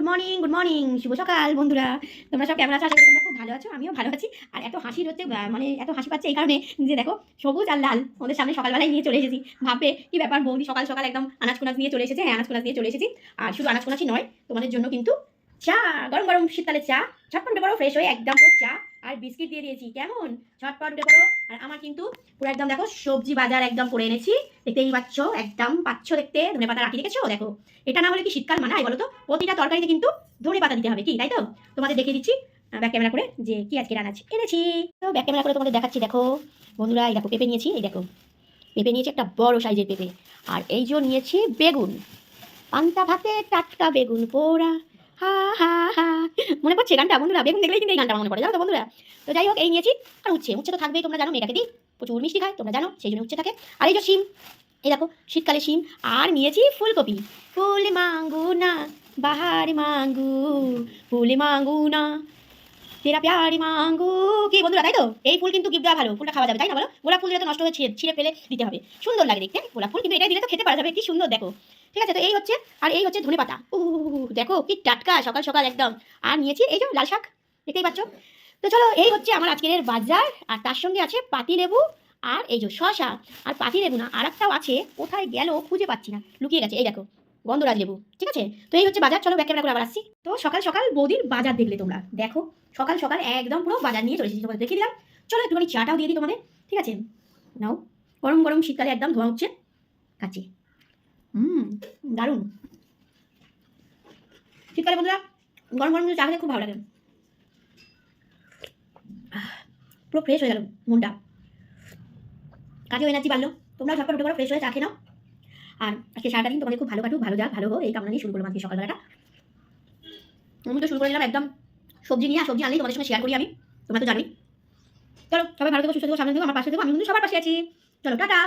Good morning শুভ সকাল বন্ধুরা। তোমরা সব কেমন আছো? আশা করি তোমরা খুব ভালো আছো, আমিও ভালো আছি। আর এত হাসির হচ্ছে মানে এত হাসি পাচ্ছে এই কারণে যে দেখো সবুজ আর লাল ওদের সামনে সকালবেলায় নিয়ে চলে এসেছি। ভাববে কি ব্যাপার, বৌদি সকাল সকাল একদম আনাজ কোনাজ নিয়ে চলে এসেছে। হ্যাঁ, আনাজ কোনাজ নিয়ে চলে এসেছি। আর শুধু আনাজ কোনাজই নয়, তোমাদের জন্য কিন্তু চা, গরম গরম শীতকালে চা, ঝটপট উঠে পড়ো, ফ্রেশ হয়ে একদম পুরো চা আর বিস্কিট দিয়ে দিয়েছি। কেমন ঝটপট উঠে পড়ো। আর আমার কিন্তু পুরো একদম দেখো সবজি বাজার একদম করে এনেছি, দেখতেই পাচ্ছ, একদম পাচ্ছ দেখতে। ধনেপাতা রাখি রেখেছো দেখো। এটা না হলে কি শীতকাল মানায় বলো তো? প্রতিটা তরকারিতে কিন্তু ধনেপাতা দিতে হবে, কি তাই তো? তোমাদের দেখিয়ে দিচ্ছি ব্যাক ক্যামেরা করে যে কি আজকে রান্না এনেছি। তো ব্যাক ক্যামেরা করে তোমাদের দেখাচ্ছি। দেখো বন্ধুরা, এই দেখো পেঁপে নিয়েছি, এই দেখো পেঁপে নিয়েছি একটা বড় সাইজের পেঁপে। আর এই যে নিয়েছি বেগুন, পান্তা ভাতে টাটকা বেগুন পোড়া, হা হা হা। মনে পড়ছে গানটা বন্ধুরা? বেগুন দেখলেই কিন্তু এই গানটা মনে পড়ে, জানো তো বন্ধুরা? তো যাই হোক, এই নিয়েছি। আর উচ্ছে উচ্ছে তো থাকবেই, তোমরা জানো মেয়েটাকে দিই প্রচুর মিষ্টি খায়, তোমরা জানো, সেই জন্য উচ্ছে থাকে। আর এই যে শিম, এই দেখো শীতকালে শিম। আর নিয়েছি ফুলকপি, ফুল মাঙ্গু না বাহারি মাঙ্গু, ফুল মাঙ্গু না তেরা প্যারি মাঙ্গু। কি বন্ধুরা, তাই তো? এই ফুল কিন্তু গিফট দেওয়া ভালো, ফুলটা খাওয়া যাবে, তাই না বলো? গোলাপ ফুল দিলে তো নষ্ট হয়ে ছিঁড়ে ফেলে দিতে হবে, সুন্দর লাগে দেখতে গোলাপ ফুল, কিন্তু এটা দিলে তো খেতে পারা যাবে, কি সুন্দর দেখো। ঠিক আছে, তো এই হচ্ছে। আর এই হচ্ছে ধনেপাতা, দেখো কি টাটকা সকাল সকাল একদম। আর নিয়েছি এই যে লাল শাক, দেখতেই পাচ্ছ। তো চলো, এই হচ্ছে আমার আজকের বাজার। আর তার সঙ্গে আছে পাতি লেবু, আর এই যে শশা। আর পাতি লেবু না, আর একটাও আছে, কোথায় গেল খুঁজে পাচ্ছি না, লুকিয়ে গেছে, এই দেখো গন্ধরাজ লেবু। ঠিক আছে, তো এই হচ্ছে বাজার। চলো ব্যাক ক্যামেরা করে আবার আসছি। তো সকাল সকাল বৌদির বাজার দেখলে তোমরা, দেখো সকাল সকাল একদম পুরো বাজার নিয়ে চলে এসেছি, তোমাদের দেখিয়ে দিলাম। চলো একটুখানি চাটাও দিয়ে দিই তোমাদের, ঠিক আছে? নাও, গরম গরম শীতকালে একদম ধোয়া উঠছে, খাচ্ছি। দারুণ শীতকালে বন্ধুরা গরম গরম চা খেতে খুব ভালো লাগে, পুরো ফ্রেশ হয়ে গেল মনটা, কাজেও এনার্জি বাড়লো। তোমরা ঝটপট উঠে পড়ো, ফ্রেশ হয়ে চা খেয়ে নাও। আর আজকে সারাটা দিন তোমাদের খুব ভালো কাটুক, ভালো যাক, ভালো হোক, এই কামনা নিয়ে শুরু করলাম আজকে সকালবেলাটা। আমি তো শুরু করে দিলাম একদম সবজি নিয়ে। আর সবজি আনলেই তোমাদের সঙ্গে শেয়ার করি আমি, তোমরা তো জানোই। চলো সবাই ভালো থেকো, সুস্থ থেকো, সামনে থেকো, আমার পাশে থেকো, আমি কিন্তু সবার পাশে আছি। চলো টাটা।